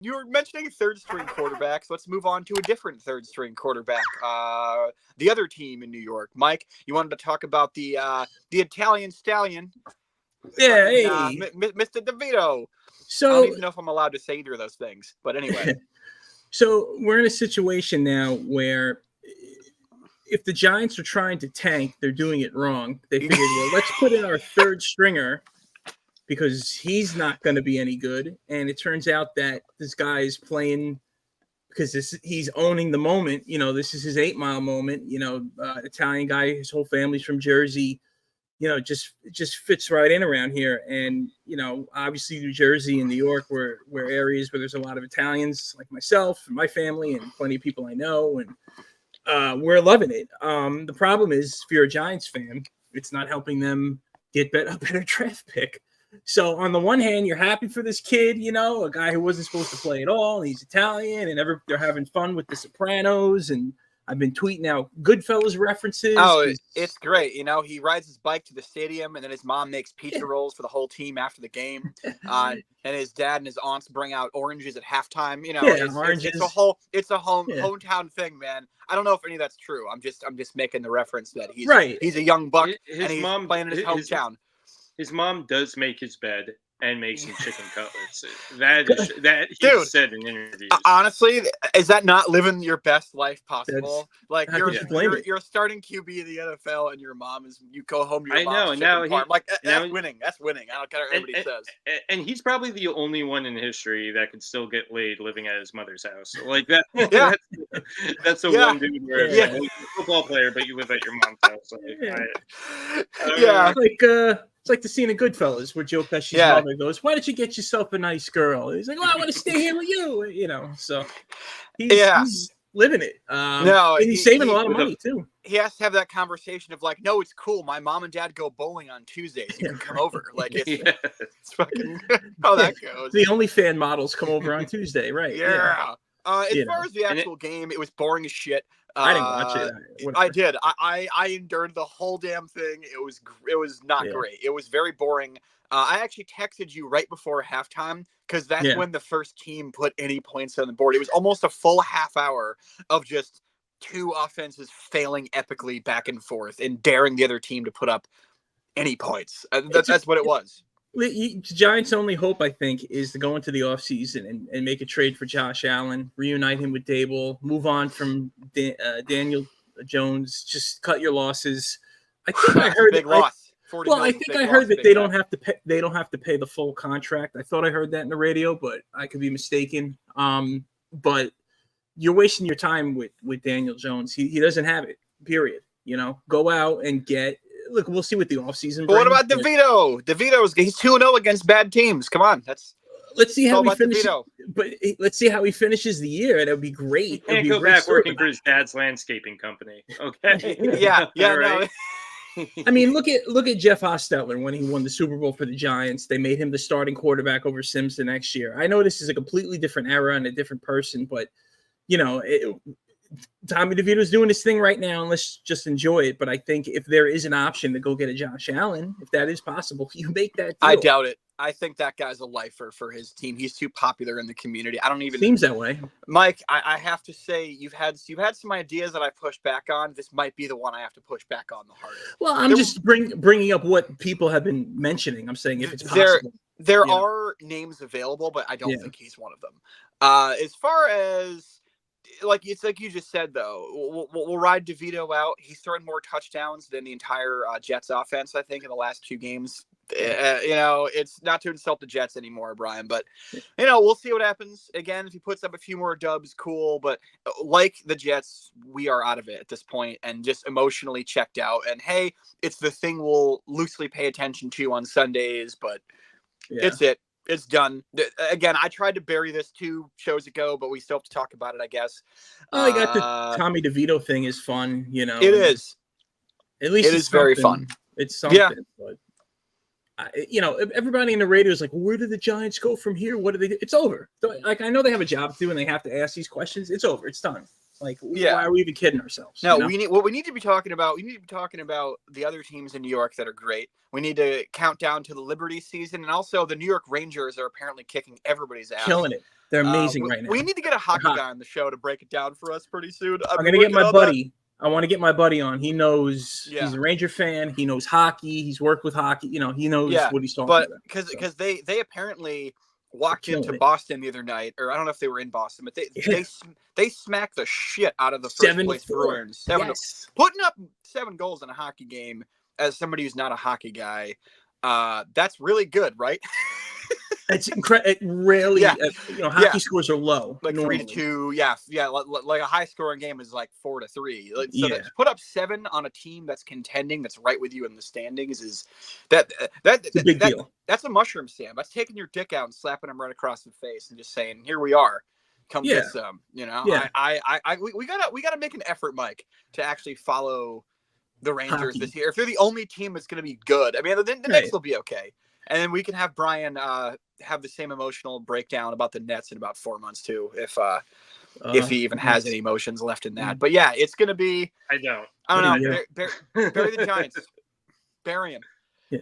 you were mentioning third-string quarterbacks. Let's move on to a different third-string quarterback. The other team in New York. Mike, you wanted to talk about the Italian stallion. Yeah, fucking, Mr. DeVito. So I don't even know if I'm allowed to say either of those things. But anyway. So we're in a situation now where if the Giants are trying to tank, they're doing it wrong. They figured, well, let's put in our third stringer because he's not going to be any good. And it turns out that this guy is playing because he's owning the moment. You know, this is his 8 Mile moment. You know, Italian guy, his whole family's from Jersey. You know, just fits right in around here. And, you know, obviously New Jersey and New York were areas where there's a lot of Italians like myself and my family and plenty of people I know. And we're loving it. The problem is if you're a Giants fan, it's not helping them get a better draft pick. So on the one hand, you're happy for this kid, you know, a guy who wasn't supposed to play at all. And he's Italian and they're having fun with The Sopranos. And I've been tweeting out Goodfellas references. Oh, it's great. You know, he rides his bike to the stadium and then his mom makes pizza rolls for the whole team after the game. And his dad and his aunts bring out oranges at halftime. You know, it's a hometown thing, man. I don't know if any of that's true. I'm just making the reference that he's a young buck and he's playing in his hometown. His mom does make his bed and make some chicken cutlets. That he said in interviews. Honestly, is that not living your best life possible? Like you're a starting QB of the NFL, and your mom you go home to your mom's chicken farm. Like that's winning. That's winning. I don't care what everybody says. And he's probably the only one in history that could still get laid living at his mother's house. Like that. Yeah. That's the one dude where it's like, well, you're a football player, but you live at your mom's house. Like, it's like the scene in Goodfellas where Joe Pesci's mother goes, "Why don't you get yourself a nice girl?" He's like, "Well, I want to stay here with you." You know, so he's living it. And he's saving a lot of money too. He has to have that conversation of like, "No, it's cool. My mom and dad go bowling on Tuesdays. You can come over." Like it's fucking how that goes. The OnlyFans models come over on Tuesday, right? Yeah. As far as the actual game, it was boring as shit. I didn't watch it. I did. I endured the whole damn thing. It was not great. It was very boring. I actually texted you right before halftime because that's when the first team put any points on the board. It was almost a full half hour of just two offenses failing epically back and forth and daring the other team to put up any points. That's what it was. Giants' only hope, I think, is to go into the offseason and make a trade for Josh Allen, reunite him with Dable, move on from Daniel Jones, just cut your losses. I think I heard big loss. I think I heard that they don't have to pay. They don't have to pay the full contract. I thought I heard that in the radio, but I could be mistaken. But you're wasting your time with Daniel Jones. He doesn't have it. Period. You know, go out and get. Look, we'll see what the offseason brings. But what about DeVito? he's 2-0 against bad teams. Come on, let's see how he finishes. But let's see how he finishes the year. That would be great. He can't go back working for his dad's landscaping company. Okay. No. I mean, look at Jeff Hostetler when he won the Super Bowl for the Giants. They made him the starting quarterback over Sims the next year. I know this is a completely different era and a different person, but you know, Tommy DeVito's doing this thing right now, and let's just enjoy it. But I think if there is an option to go get a Josh Allen, if that is possible, you make that deal. I doubt it. I think that guy's a lifer for his team. He's too popular in the community. I don't even seems that way. Mike, I have to say you've had some ideas that I pushed back on. This might be the one I have to push back on the hardest. Well, I'm just bringing up what people have been mentioning. I'm saying if it's possible. There are names available, but I don't think he's one of them. As far as like you just said, though, we'll ride DeVito out. He's throwing more touchdowns than the entire Jets offense, I think, in the last 2 games. You know, it's not to insult the Jets anymore, Brian, but you know, we'll see what happens. Again, if he puts up a few more dubs, cool. But like the Jets, we are out of it at this point and just emotionally checked out. And hey, it's the thing we'll loosely pay attention to on Sundays, but it's it. It's done. Again, I tried to bury this 2 shows ago, but we still have to talk about it, I guess. Oh, I got the Tommy DeVito thing is fun, you know. It is. At least it is very fun. It's something, but you know, everybody in the radio is like, where do the Giants go from here? What do they do? It's over. Like, I know they have a job to do and they have to ask these questions. It's over. It's done. Like, why are we even kidding ourselves? No, you know? We need to be talking about. We need to be talking about the other teams in New York that are great. We need to count down to the Liberty season, and also the New York Rangers are apparently kicking everybody's ass. Killing it. They're amazing right now. We need to get a hockey guy on the show to break it down for us pretty soon. I'm gonna get my buddy. I want to get my buddy on. He knows. Yeah. He's a Ranger fan. He knows hockey. He's worked with hockey. You know, he knows what he's talking about. Because they apparently walked into Boston the other night, or I don't know if they were in Boston, but they smacked the shit out of the first place Bruins. Putting up 7 goals in a hockey game as somebody who's not a hockey guy, that's really good, right? It's incredible. It rarely, hockey scores are low, like normally. 3-2. Yeah. Like a high scoring game is like 4-3. So to put up 7 on a team that's contending, that's right with you in the standings, is that's a big deal. That's a mushroom stamp. That's taking your dick out and slapping them right across the face and just saying, "Here we are, come get some." You know, we gotta make an effort, Mike, to actually follow the Rangers this year. If they're the only team that's gonna be good, I mean, the Nets will be okay. And then we can have Brian have the same emotional breakdown about the Nets in about 4 months too, if he even has any emotions left in that. But yeah, it's gonna be. I don't know. Bury the Giants. Bury them. Yeah.